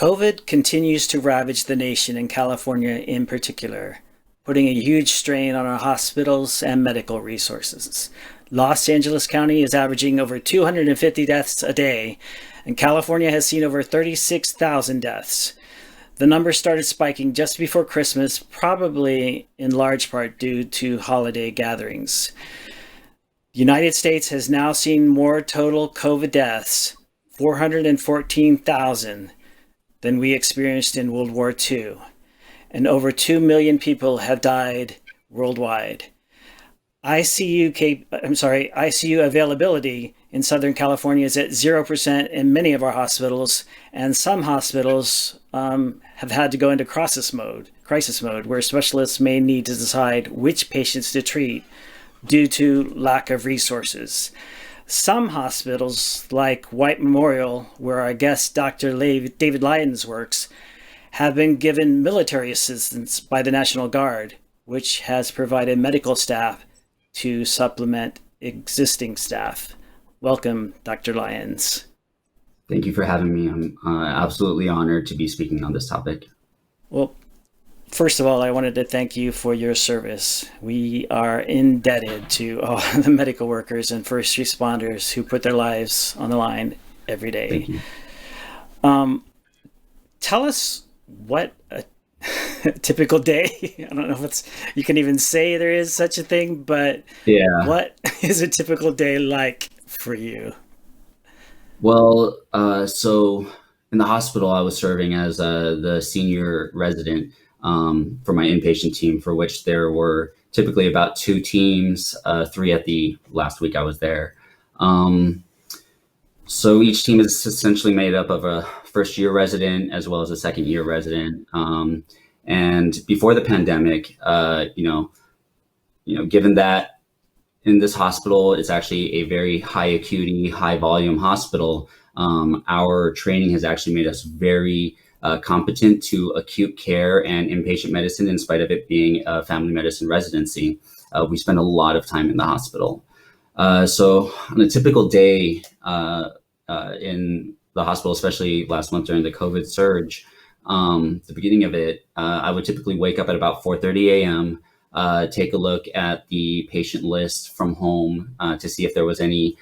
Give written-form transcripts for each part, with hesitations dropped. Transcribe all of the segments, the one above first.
COVID continues to ravage the nation and California in particular, putting a huge strain on our hospitals and medical resources. Los Angeles County is averaging over 250 deaths a day, and California has seen over 36,000 deaths. The number started spiking just before Christmas, probably in large part due to holiday gatherings. The United States has now seen more total COVID deaths, 414,000, than we experienced in World War II, and over 2 million people have died worldwide. ICU availability in Southern California is at 0% in many of our hospitals, and some hospitals have had to go into crisis mode, where specialists may need to decide which patients to treat due to lack of resources. Some hospitals, like White Memorial, where our guest Dr. David Lyons works, have been given military assistance by the National Guard, which has provided medical staff to supplement existing staff. Welcome, Dr. Lyons. Thank you for having me. I'm absolutely honored to be speaking on this topic. Well, first of all, I wanted to thank you for your service. We are indebted to all the medical workers and first responders who put their lives on the line every day. Thank you. Tell us what a typical day, I don't know if you can even say there is such a thing, but yeah, what is a typical day like for you? Well, so in the hospital, I was serving as the senior resident for my inpatient team, for which there were typically about 2 teams, 3 at the last week I was there. So each team is essentially made up of a first-year resident as well as a second-year resident. And before the pandemic, given that in this hospital, it's actually a very high acuity, high volume hospital, our training has actually made us very competent to acute care and inpatient medicine, in spite of it being a family medicine residency. We spend a lot of time in the hospital. So on a typical day in the hospital, especially last month during the COVID surge, the beginning of it, I would typically wake up at about 4:30 a.m., take a look at the patient list from home to see if there was any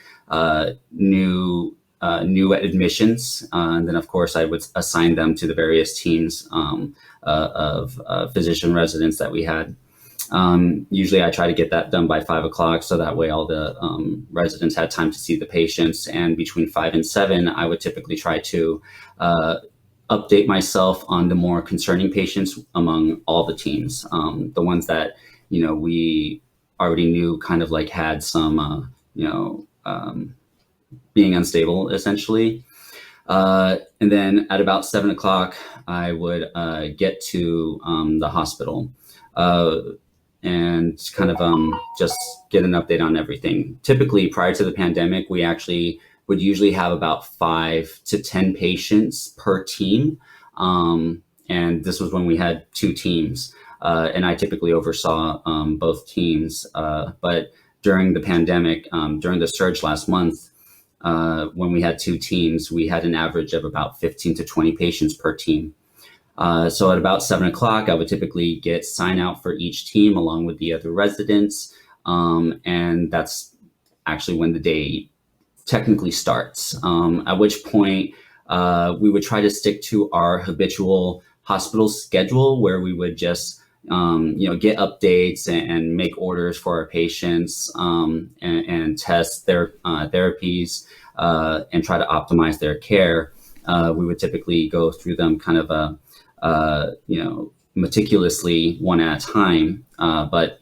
new admissions. And then, of course, I would assign them to the various teams of physician residents that we had. Usually I try to get that done by 5 o'clock, so that way all the residents had time to see the patients. And between 5 and 7, I would typically try to update myself on the more concerning patients among all the teams. The ones that, we already knew kind of like had some, being unstable, essentially. And then at about 7 o'clock, I would get to the hospital and kind of just get an update on everything. Typically, prior to the pandemic, we actually would usually have about 5 to 10 patients per team. And this was when we had 2 teams. And I typically oversaw both teams. But during the pandemic, during the surge last month, when we had 2 teams, we had an average of about 15 to 20 patients per team. So at about 7 o'clock, I would typically get sign out for each team along with the other residents. And that's actually when the day technically starts, at which point we would try to stick to our habitual hospital schedule, where we would just get updates and make orders for our patients and test their therapies and try to optimize their care. We would typically go through them kind of meticulously one at a time, but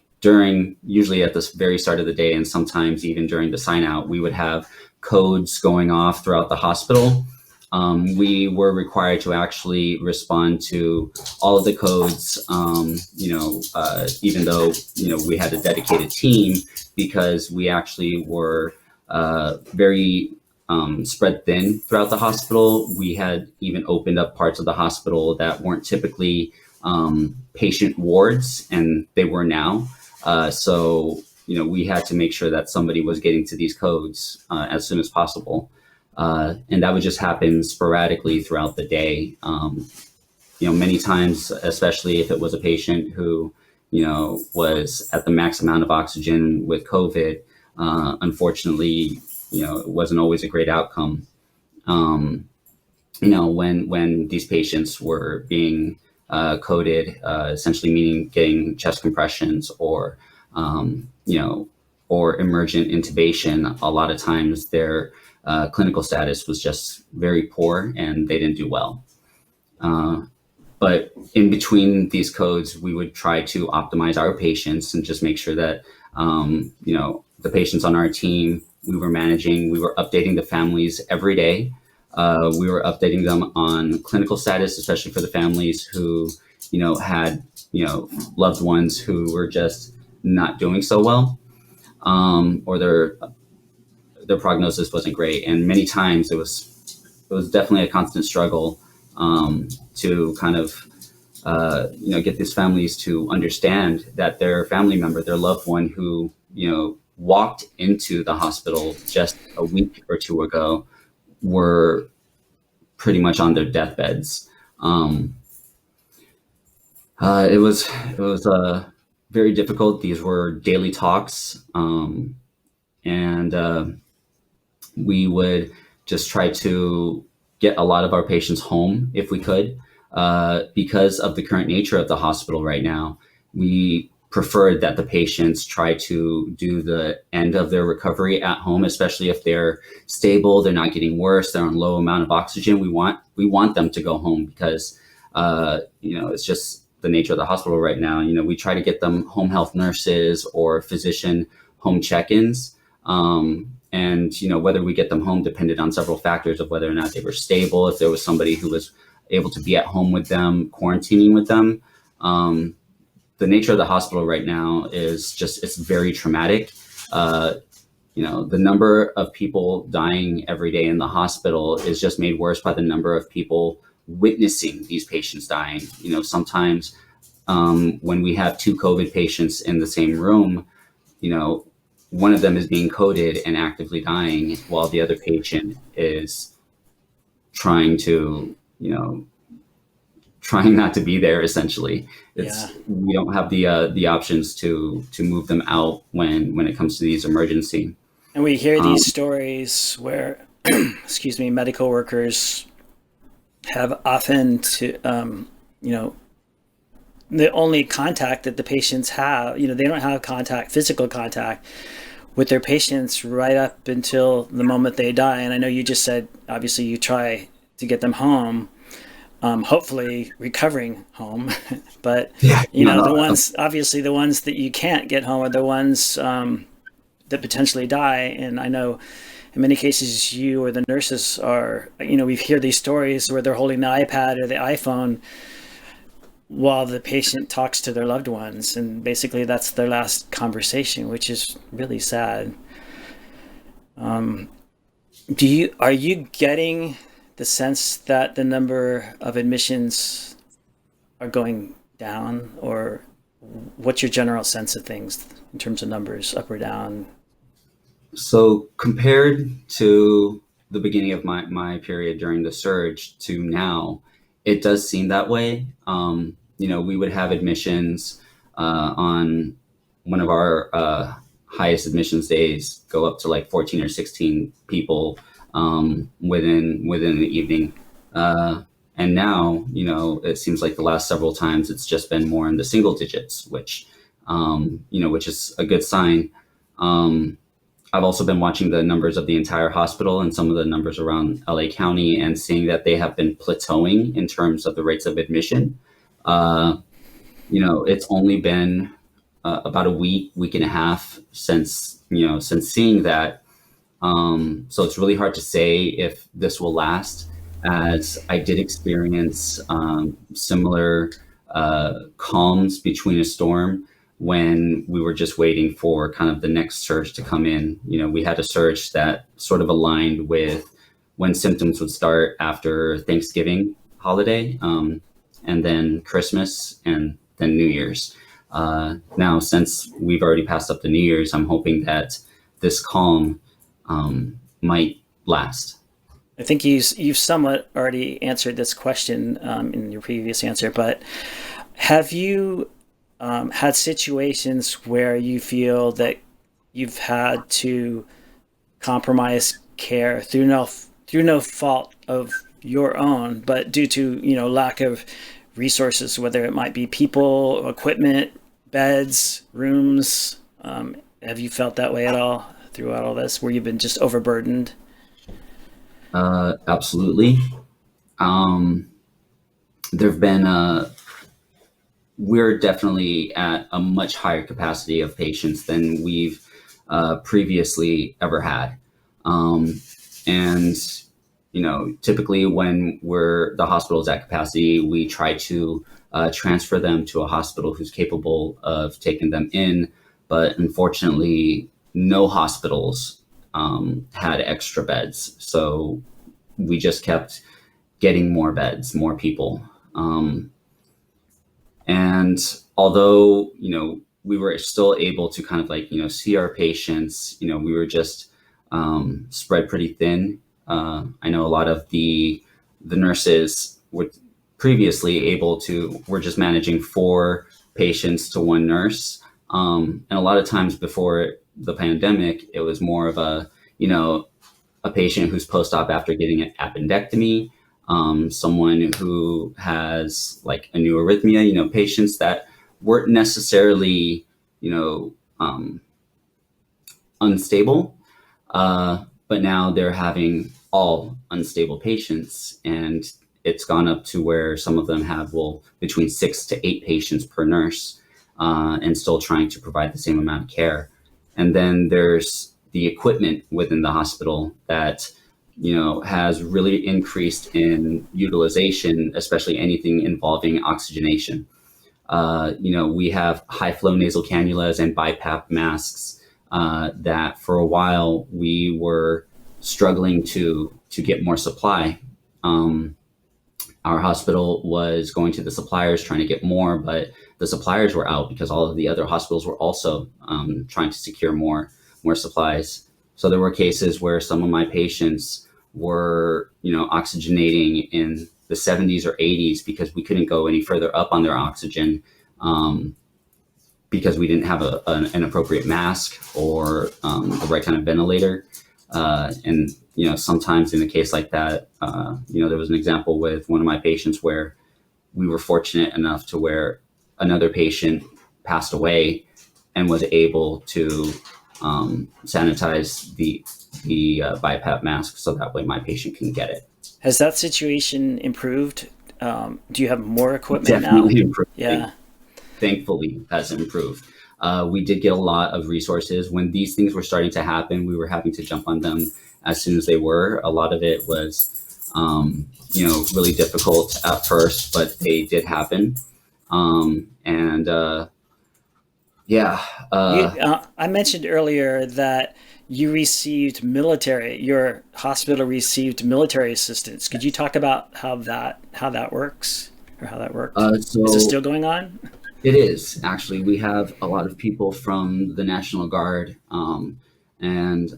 usually at the very start of the day, and sometimes even during the sign out, we would have codes going off throughout the hospital. We were required to actually respond to all of the codes, even though, we had a dedicated team, because we actually were very spread thin throughout the hospital. We had even opened up parts of the hospital that weren't typically patient wards, and they were now. So we had to make sure that somebody was getting to these codes as soon as possible. And that would just happen sporadically throughout the day. Many times, especially if it was a patient who, was at the max amount of oxygen with COVID, unfortunately, it wasn't always a great outcome. When these patients were being coded, essentially meaning getting chest compressions or, or emergent intubation, a lot of times their clinical status was just very poor and they didn't do well. But in between these codes, we would try to optimize our patients and just make sure that, the patients on our team, we were updating the families every day. We were updating them on clinical status, especially for the families who, had, loved ones who were just not doing so well, or their prognosis wasn't great. And many times it was definitely a constant struggle to kind of, get these families to understand that their family member, their loved one who, walked into the hospital just a week or two ago were pretty much on their deathbeds. It was very difficult. These were daily talks, and we would just try to get a lot of our patients home if we could. Because of the current nature of the hospital right now, we preferred that the patients try to do the end of their recovery at home, especially if they're stable, they're not getting worse, they're on low amount of oxygen. We want them to go home because, it's just the nature of the hospital right now. We try to get them home health nurses or physician home check-ins. And, whether we get them home depended on several factors of whether or not they were stable, if there was somebody who was able to be at home with them, quarantining with them. The nature of the hospital right now is it's very traumatic. The number of people dying every day in the hospital is just made worse by the number of people witnessing these patients dying. Sometimes when we have two COVID patients in the same room, one of them is being coded and actively dying while the other patient is trying not to be there. Essentially, we don't have the options to move them out when it comes to these emergency. And we hear these stories where, medical workers have often to, the only contact that the patients have, they don't have physical contact with their patients right up until the moment they die. And I know you just said, obviously you try to get them home, hopefully recovering home, but the ones that you can't get home are the ones that potentially die. And I know in many cases you or the nurses are, we hear these stories where they're holding the iPad or the iPhone while the patient talks to their loved ones, and basically that's their last conversation, which is really sad. Are you getting the sense that the number of admissions are going down, or what's your general sense of things in terms of numbers, up or down? So compared to the beginning of my period during the surge to now, it does seem that way. We would have admissions on one of our highest admissions days go up to like 14 or 16 people within the evening. And now, it seems like the last several times it's just been more in the single digits, which is a good sign. I've also been watching the numbers of the entire hospital and some of the numbers around LA County and seeing that they have been plateauing in terms of the rates of admission. It's only been about a week and a half since seeing that. So it's really hard to say if this will last, as I did experience similar calms between a storm when we were just waiting for kind of the next surge to come in. We had a surge that sort of aligned with when symptoms would start after Thanksgiving holiday, and then Christmas, and then New Year's. Now, since we've already passed up the New Year's, I'm hoping that this calm might last. I think you've somewhat already answered this question in your previous answer, but have you had situations where you feel that you've had to compromise care through no fault of your own, but due to lack of resources, whether it might be people, equipment, beds, rooms? Have you felt that way at all throughout all this, where you've been just overburdened? Absolutely. Um, there've been We're definitely at a much higher capacity of patients than we've previously ever had. Um, and typically when the hospital is at capacity, we try to transfer them to a hospital who's capable of taking them in. But unfortunately, no hospitals had extra beds, so we just kept getting more beds, more people. And although, we were still able to kind of like, see our patients, we were just spread pretty thin. I know a lot of the nurses were previously were just managing 4 patients to 1 nurse. And a lot of times before the pandemic, it was more of a patient who's post-op after getting an appendectomy, someone who has like a new arrhythmia, patients that weren't necessarily, unstable, but now they're having all unstable patients. And it's gone up to where some of them have, between 6 to 8 patients per nurse, and still trying to provide the same amount of care. And then there's the equipment within the hospital that has really increased in utilization, especially anything involving oxygenation. We have high flow nasal cannulas and BiPAP masks that for a while we were struggling to get more supply. Our hospital was going to the suppliers trying to get more, but the suppliers were out because all of the other hospitals were also trying to secure more supplies. So there were cases where some of my patients were, oxygenating in the 70s or 80s because we couldn't go any further up on their oxygen, because we didn't have an appropriate mask or the right kind of ventilator. And sometimes in a case like that, there was an example with one of my patients where we were fortunate enough to where another patient passed away and was able to sanitize the BiPAP mask so that way my patient can get it. Has that situation improved? Do you have more equipment Definitely now? improved. Yeah. Thankfully, has improved. We did get a lot of resources. When these things were starting to happen, we were having to jump on them as soon as they were. A lot of it was, really difficult at first, but they did happen. Yeah. I mentioned earlier that your hospital received military assistance. Could you talk about how that works, or how that worked? Is it So still going on? it is actually. We have a lot of people from the National Guard and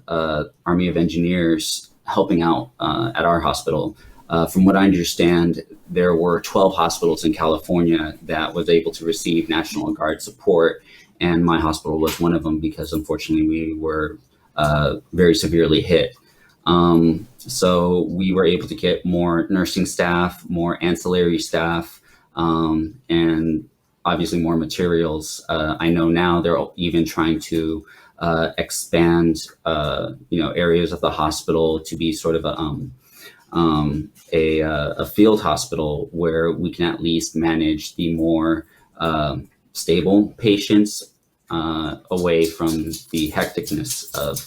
Army of Engineers helping out at our hospital. From what I understand, there were 12 hospitals in California that was able to receive National Guard support, and my hospital was one of them because unfortunately we were very severely hit. So we were able to get more nursing staff, more ancillary staff, and obviously more materials. I know now they're even trying to expand, areas of the hospital to be sort of a field hospital where we can at least manage the more stable patients away from the hecticness of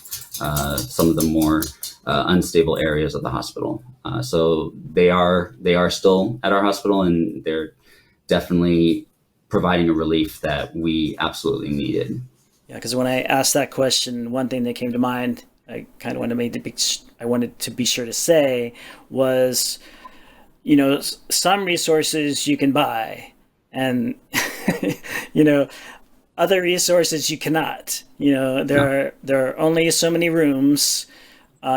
some of the more unstable areas of the hospital. So they are still at our hospital, and they're definitely providing a relief that we absolutely needed. Yeah, because when I asked that question, one thing that came to mind, I kind of wanted to be sure to say was, some resources you can buy, and you know, other resources you cannot. Yeah. There are only so many rooms.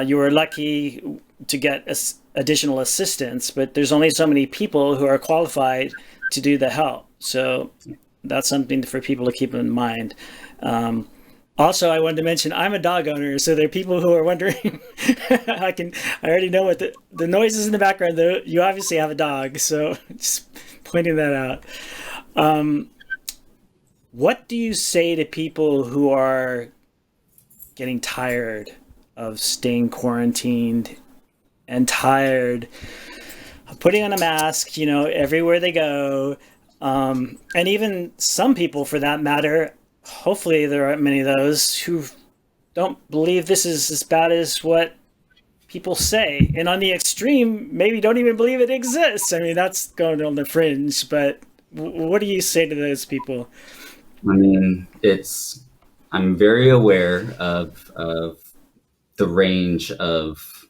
You were lucky to get additional assistance, but there's only so many people who are qualified to do the help. So that's something for people to keep in mind. Also, I wanted to mention I'm a dog owner, so there are people who are wondering. I already know what the noises in the background. Though you obviously have a dog, so just pointing that out. What do you say to people who are getting tired of staying quarantined and tired of putting on a mask, everywhere they go? And even some people, for that matter, hopefully there aren't many of those who don't believe this is as bad as what people say. And on the extreme, maybe don't even believe it exists. I mean, that's going on the fringe, but what do you say to those people? I mean, I'm very aware of the range of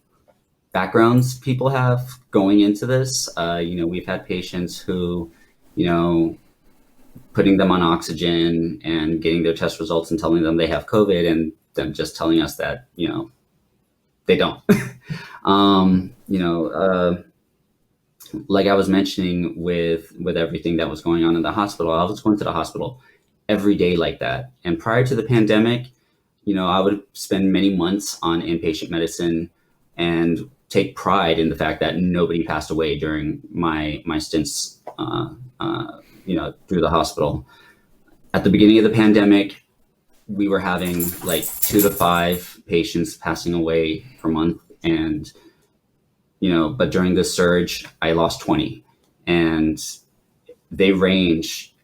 backgrounds people have going into this. We've had patients who, putting them on oxygen and getting their test results and telling them they have COVID, and them just telling us that, they don't. Like I was mentioning with everything that was going on in the hospital, I was going to the hospital every day like that. And prior to the pandemic, I would spend many months on inpatient medicine and take pride in the fact that nobody passed away during my stints, through the hospital. At the beginning of the pandemic, we were having like 2 to 5 patients passing away per month. And, but during this surge, I lost 20, and they range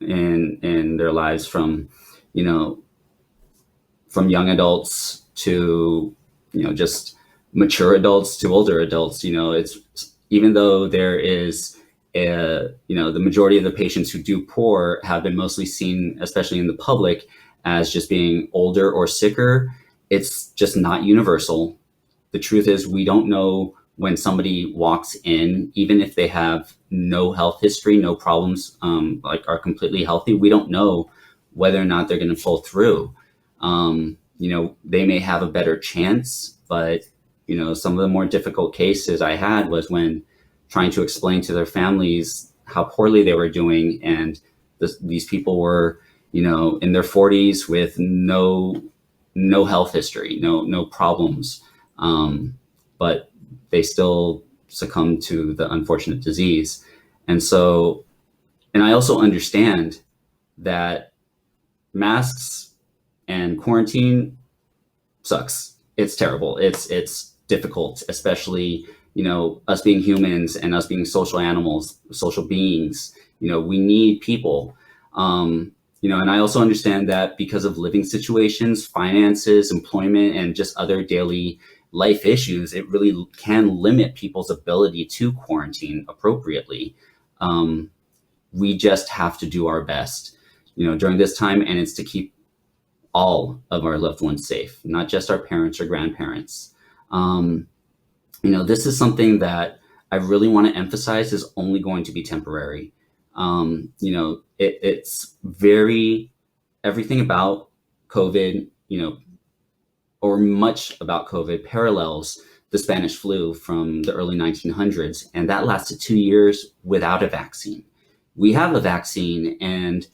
in their lives from young adults to, just mature adults to older adults. It's, even though there is the majority of the patients who do poor have been mostly seen, especially in the public, as just being older or sicker, it's just not universal. The truth is, we don't know when somebody walks in, even if they have no health history, no problems, are completely healthy, we don't know whether or not they're going to pull through. They may have a better chance, but, some of the more difficult cases I had was when trying to explain to their families how poorly they were doing. And these people were, in their 40s with no health history, no problems. But they still succumb to the unfortunate disease. And I also understand that masks and quarantine sucks. It's terrible. It's difficult, especially, us being humans and us being social animals, social beings. We need people. And I also understand that because of living situations, finances, employment, and just other daily life issues, it really can limit people's ability to quarantine appropriately. We just have to do our best, during this time, and it's to keep all of our loved ones safe, not just our parents or grandparents. This is something that I really want to emphasize is only going to be temporary. It's everything about COVID, or much about COVID parallels the Spanish flu from the early 1900s. And that lasted 2 years without a vaccine. We have a vaccine, and,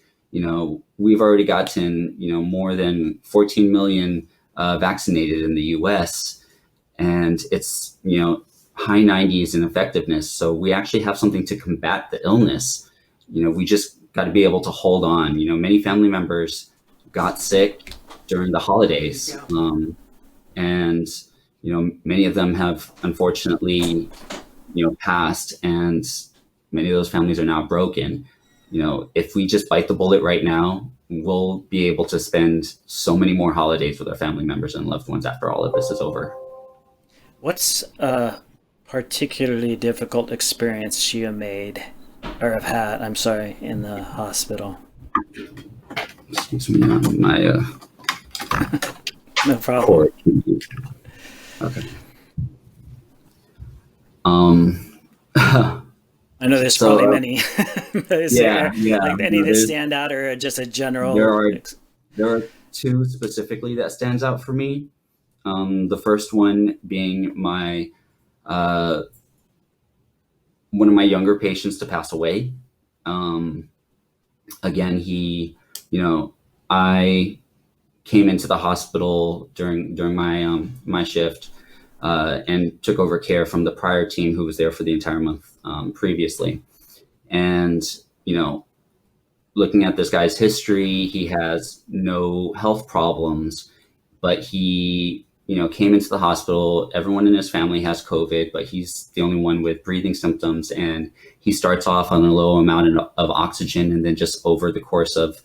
we've already gotten, more than 14 million vaccinated in the US. And it's, high 90s in effectiveness. So we actually have something to combat the illness. We just got to be able to hold on. Many family members got sick during the holidays. And, many of them have unfortunately, passed, and many of those families are now broken. If we just bite the bullet right now, we'll be able to spend so many more holidays with our family members and loved ones after all of this is over. What's a particularly difficult experience you have made, or have had, I'm sorry, in the hospital? Excuse me, my no problem. Okay. I know there's probably many. Yeah. Like any that stand out, or just a general? There are 2 specifically that stands out for me. The first one being my uh, one of my younger patients to pass away. Um, Again, I came into the hospital during my shift, and took over care from the prior team who was there for the entire month previously. And you know, looking at this guy's history, he has no health problems, but he came into the hospital. Everyone in his family has COVID, but he's the only one with breathing symptoms, and he starts off on a low amount of oxygen, and then just over the course of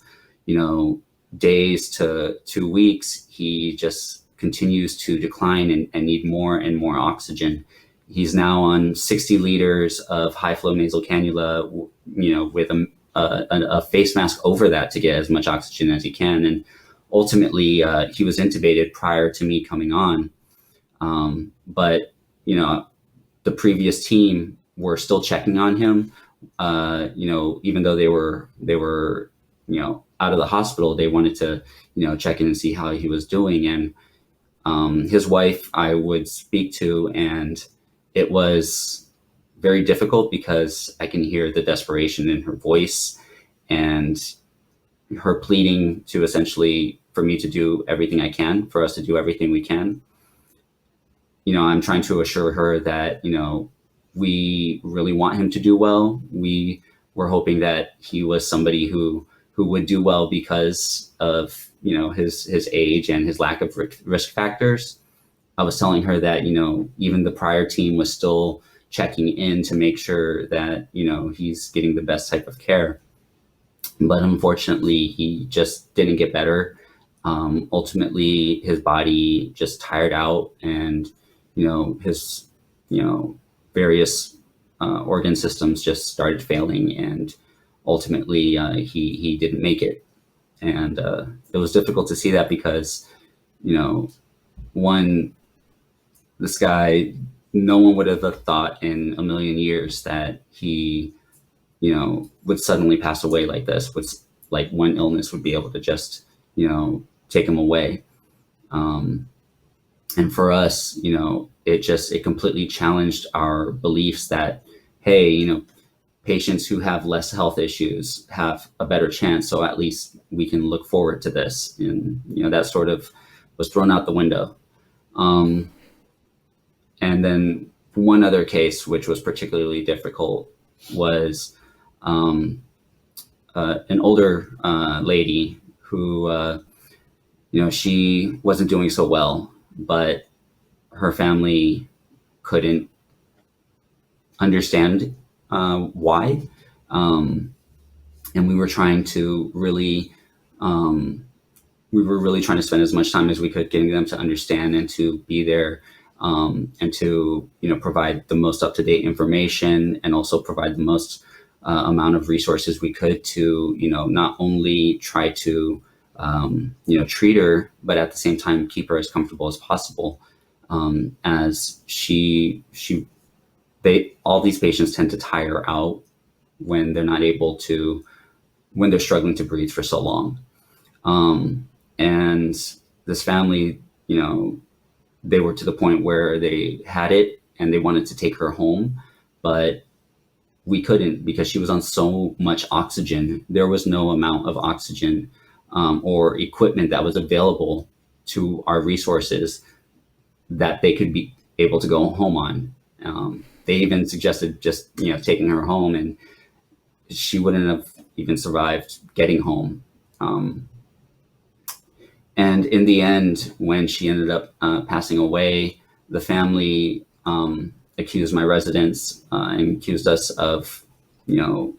days to 2 weeks, he just continues to decline and need more and more oxygen. He's now on 60 liters of high flow nasal cannula, with a face mask over that to get as much oxygen as he can. And ultimately, he was intubated prior to me coming on. But the previous team were still checking on him. Even though they were out of the hospital, they wanted to check in and see how he was doing. And his wife I would speak to, and it was very difficult because I can hear the desperation in her voice and her pleading to essentially for me to do everything I can, for us to do everything we can. I'm trying to assure her that, we really want him to do well. We were hoping that he was somebody who would do well because of, his age and his lack of risk factors. I was telling her that, even the prior team was still checking in to make sure that, he's getting the best type of care. But unfortunately, he just didn't get better. Ultimately, his body just tired out, and, his, various organ systems just started failing, and ultimately he didn't make it. And it was difficult to see that because, one, this guy, no one would have thought in a million years that he, would suddenly pass away like this. With like one illness would be able to just, take him away. And for us, it completely challenged our beliefs that, hey, patients who have less health issues have a better chance. So at least we can look forward to this. And, that sort of was thrown out the window. And then one other case, which was particularly difficult, was an older lady who, she wasn't doing so well, but her family couldn't understand why. And we were trying to really, trying to spend as much time as we could getting them to understand and to be there, and to, provide the most up-to-date information, and also provide the most amount of resources we could to, not only try to, treat her, but at the same time keep her as comfortable as possible. As all these patients tend to tire out when they're not able to, when they're struggling to breathe for so long. And this family, they were to the point where they had it and they wanted to take her home, but we couldn't because she was on so much oxygen. There was no amount of oxygen or equipment that was available to our resources that they could be able to go home on. They even suggested just, taking her home, and she wouldn't have even survived getting home. And in the end, when she ended up passing away, the family accused my residents and accused us of,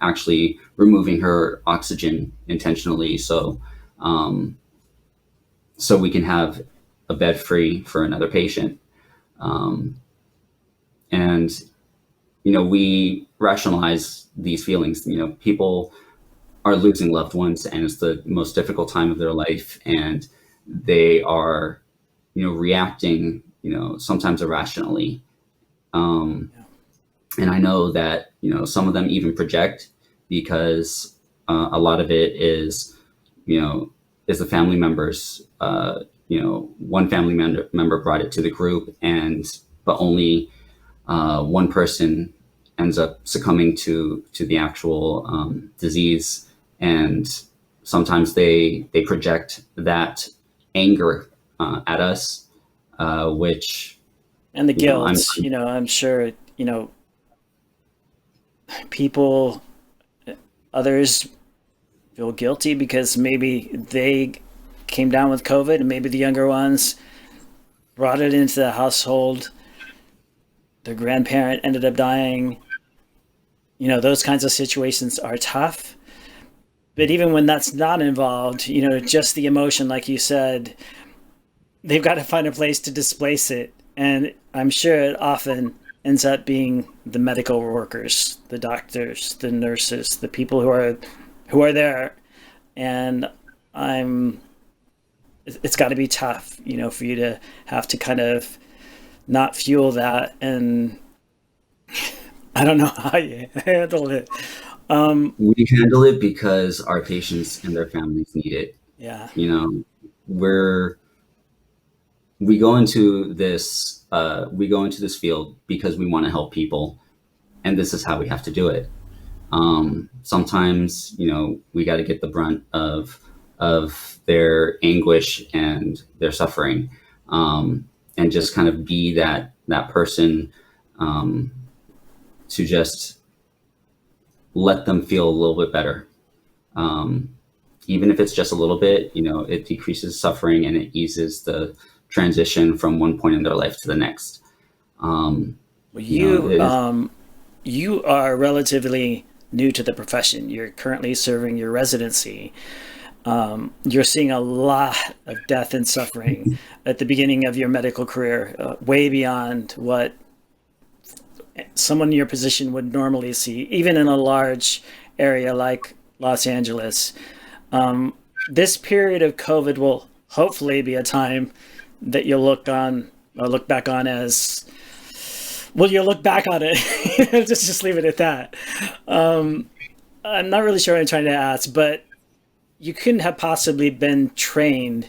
actually removing her oxygen intentionally, so we can have a bed free for another patient. And we rationalize these feelings. People are losing loved ones, and it's the most difficult time of their life, and they are, reacting, sometimes irrationally. And I know that, some of them even project because a lot of it is, is the family members. One family member brought it to the group, but only one person ends up succumbing to the actual disease, and sometimes they project that anger at us, which And the I'm guilt, I'm sure, people, others feel guilty because maybe they came down with COVID and maybe the younger ones brought it into the household. Their grandparent ended up dying. Those kinds of situations are tough. But even when that's not involved, just the emotion, like you said, they've got to find a place to displace it. And I'm sure it often ends up being the medical workers, the doctors, the nurses, the people who are there. And it's got to be tough, for you to have to kind of not fuel that. And I don't know how you handle it. We handle it because our patients and their families need it. Yeah. We go into this field because we want to help people, and this is how we have to do it. Sometimes we got to get the brunt of their anguish and their suffering, and just kind of be that person, to just let them feel a little bit better. Even if it's just a little bit, it decreases suffering and it eases the transition from one point in their life to the next. You are relatively new to the profession. You're currently serving your residency. You're seeing a lot of death and suffering at the beginning of your medical career, way beyond what someone in your position would normally see, even in a large area like Los Angeles. This period of COVID will hopefully be a time that you'll look back on as, well, you'll look back on it. just leave it at that. I'm not really sure what I'm trying to ask, but you couldn't have possibly been trained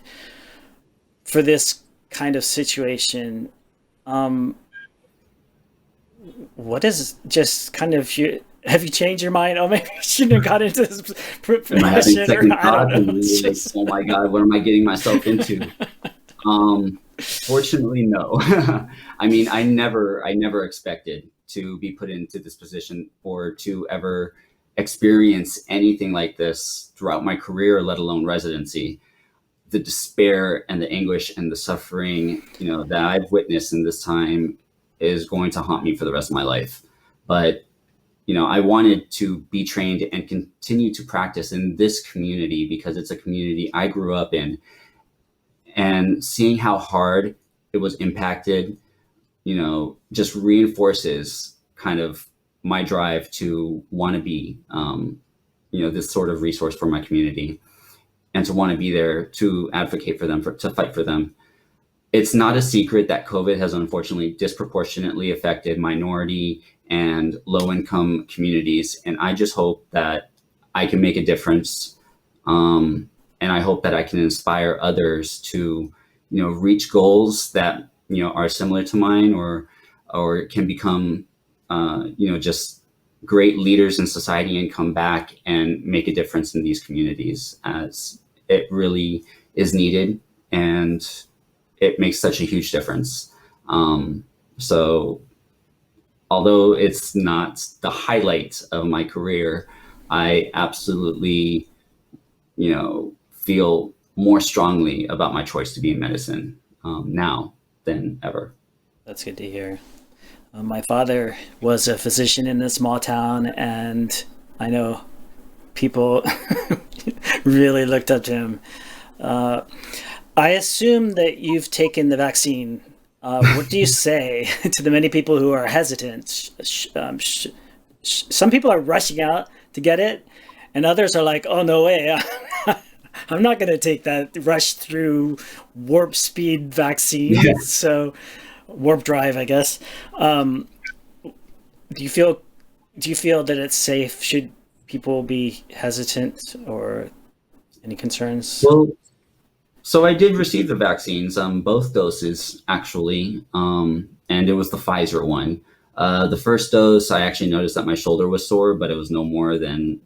for this kind of situation. What is just kind of, have you changed your mind? Oh, maybe I shouldn't have got into this profession. Am I having second thoughts? Just... Oh my God, what am I getting myself into? Fortunately, no. I mean, I never expected to be put into this position or to ever experience anything like this throughout my career, let alone residency. The despair and the anguish and the suffering, that I've witnessed in this time is going to haunt me for the rest of my life. But, I wanted to be trained and continue to practice in this community because it's a community I grew up in. And seeing how hard it was impacted, just reinforces kind of my drive to want to be, this sort of resource for my community and to want to be there to advocate for them, to fight for them. It's not a secret that COVID has unfortunately disproportionately affected minority and low-income communities. And I just hope that I can make a difference. And I hope that I can inspire others to, reach goals that, are similar to mine or can become, just great leaders in society and come back and make a difference in these communities, as it really is needed. And it makes such a huge difference. So although it's not the highlight of my career, I absolutely, feel more strongly about my choice to be in medicine now than ever. That's good to hear. My father was a physician in a small town, and I know people really looked up to him. I assume that you've taken the vaccine. What do you say to the many people who are hesitant? Some people are rushing out to get it, and others are like, oh, no way. I'm not going to take that rush through warp speed vaccine. Yeah. So warp drive, I guess. Do you feel that it's safe? Should people be hesitant or any concerns? Well, so I did receive the vaccines, both doses actually, and it was the Pfizer one. The first dose, I actually noticed that my shoulder was sore, but it was no more than,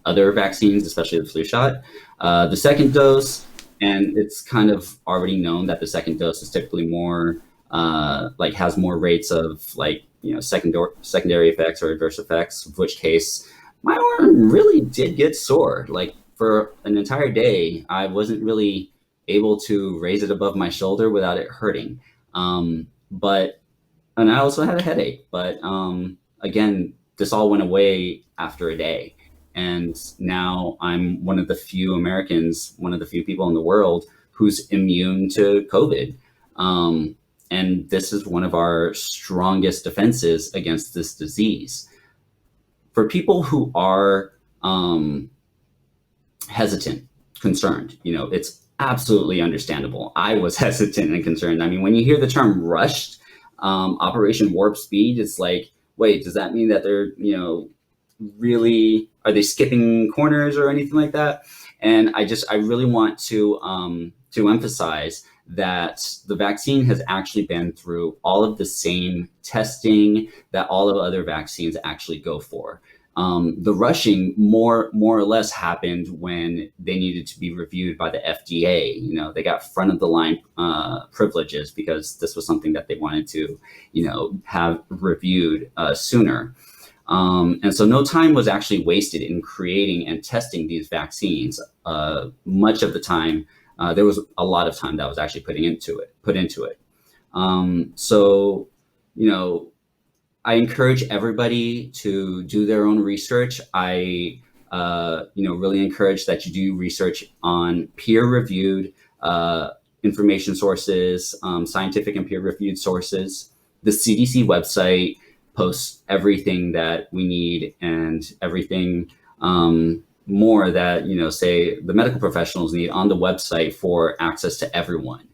other vaccines, especially the flu shot. The second dose, and it's kind of already known that the second dose is typically more, has more rates of secondary effects or adverse effects, in which case my arm really did get sore. Like for an entire day, I wasn't really able to raise it above my shoulder without it hurting. And I also had a headache, but again, this all went away after a day. And now I'm one of the few Americans, one of the few people in the world who's immune to COVID. And this is one of our strongest defenses against this disease. For people who are hesitant, concerned, it's absolutely understandable. I was hesitant and concerned. I mean, when you hear the term rushed, Operation Warp Speed, it's like, wait, does that mean that they're, really, are they skipping corners or anything like that? And I really want to emphasize that the vaccine has actually been through all of the same testing that all of other vaccines actually go for. The rushing more or less happened when they needed to be reviewed by the FDA. They got front of the line privileges because this was something that they wanted to, have reviewed sooner. And so no time was actually wasted in creating and testing these vaccines. Much of the time, there was a lot of time that was actually put into it. So, I encourage everybody to do their own research. I, really encourage that you do research on peer-reviewed information sources, scientific and peer-reviewed sources. The CDC website posts everything that we need and everything more that, say the medical professionals need on the website for access to everyone.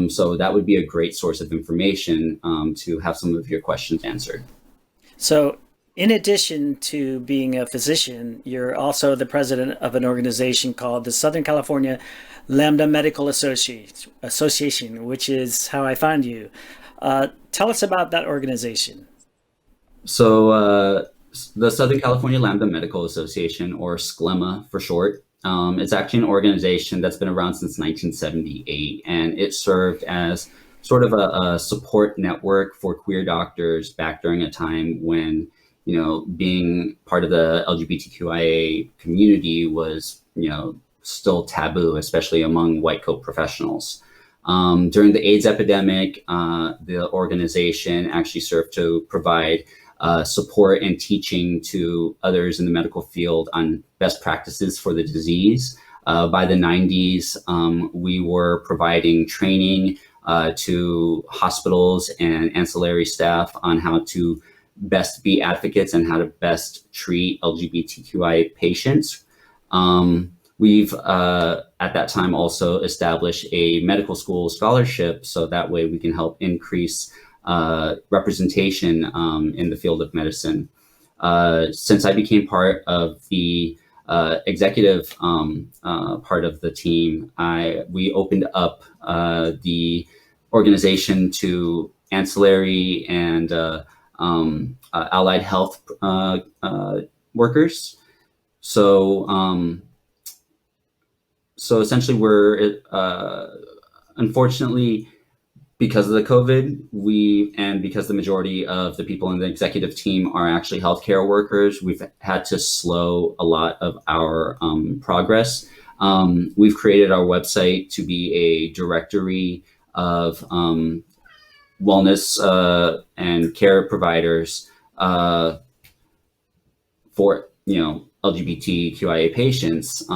So that would be a great source of information to have some of your questions answered. So in addition to being a physician, you're also the president of an organization called the Southern California Lambda Medical Association, which is how I found you. Tell us about that organization. So the Southern California Lambda Medical Association, or SCLMA for short, it's actually an organization that's been around since 1978, and it served as sort of a support network for queer doctors back during a time when, being part of the LGBTQIA community was, still taboo, especially among white coat professionals. During the AIDS epidemic, the organization actually served to provide support and teaching to others in the medical field on best practices for the disease. By the 90s, we were providing training to hospitals and ancillary staff on how to best be advocates and how to best treat LGBTQI patients. We've at that time also established a medical school scholarship, so that way we can help increase representation in the field of medicine. Since I became part of the executive part of the team, we opened up the organization to ancillary and allied health workers. So essentially, we're unfortunately, because of the COVID, and because the majority of the people in the executive team are actually healthcare workers, we've had to slow a lot of our progress. We've created our website to be a directory of wellness and care providers for LGBTQIA patients,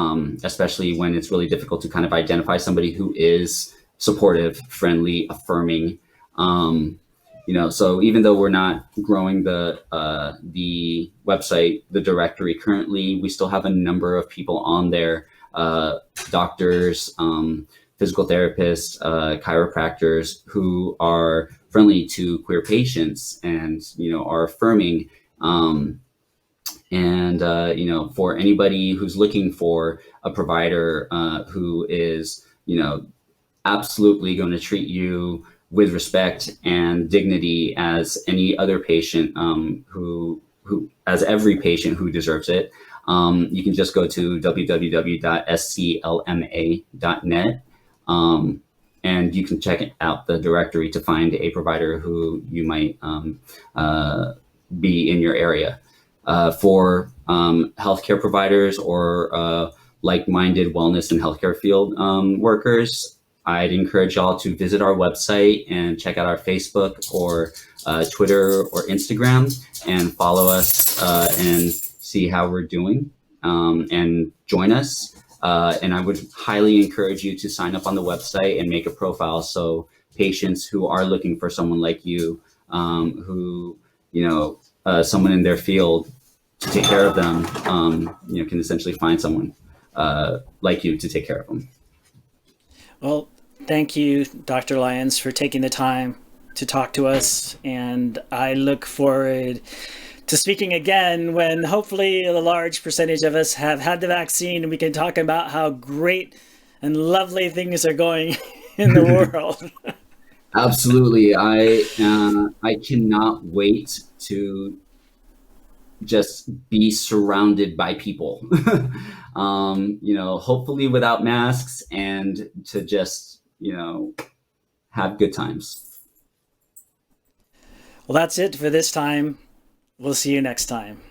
especially when it's really difficult to kind of identify somebody who is supportive, friendly, affirming. So even though we're not growing the website, the directory currently, we still have a number of people on there, doctors, physical therapists, chiropractors who are friendly to queer patients and, are affirming. For anybody who's looking for a provider who is, absolutely going to treat you with respect and dignity as any other patient who as every patient who deserves it. You can just go to www.sclma.net, and you can check out the directory to find a provider who you might be in your area. For healthcare providers or like-minded wellness and healthcare field workers, I'd encourage y'all to visit our website and check out our Facebook or Twitter or Instagram and follow us and see how we're doing and join us. And I would highly encourage you to sign up on the website and make a profile so patients who are looking for someone like you, who, someone in their field to take care of them, can essentially find someone like you to take care of them. Well, thank you, Dr. Lyons, for taking the time to talk to us. And I look forward to speaking again when hopefully a large percentage of us have had the vaccine and we can talk about how great and lovely things are going in the world. Absolutely. I cannot wait to just be surrounded by people, hopefully without masks, and to just, have good times. Well, that's it for this time. We'll see you next time.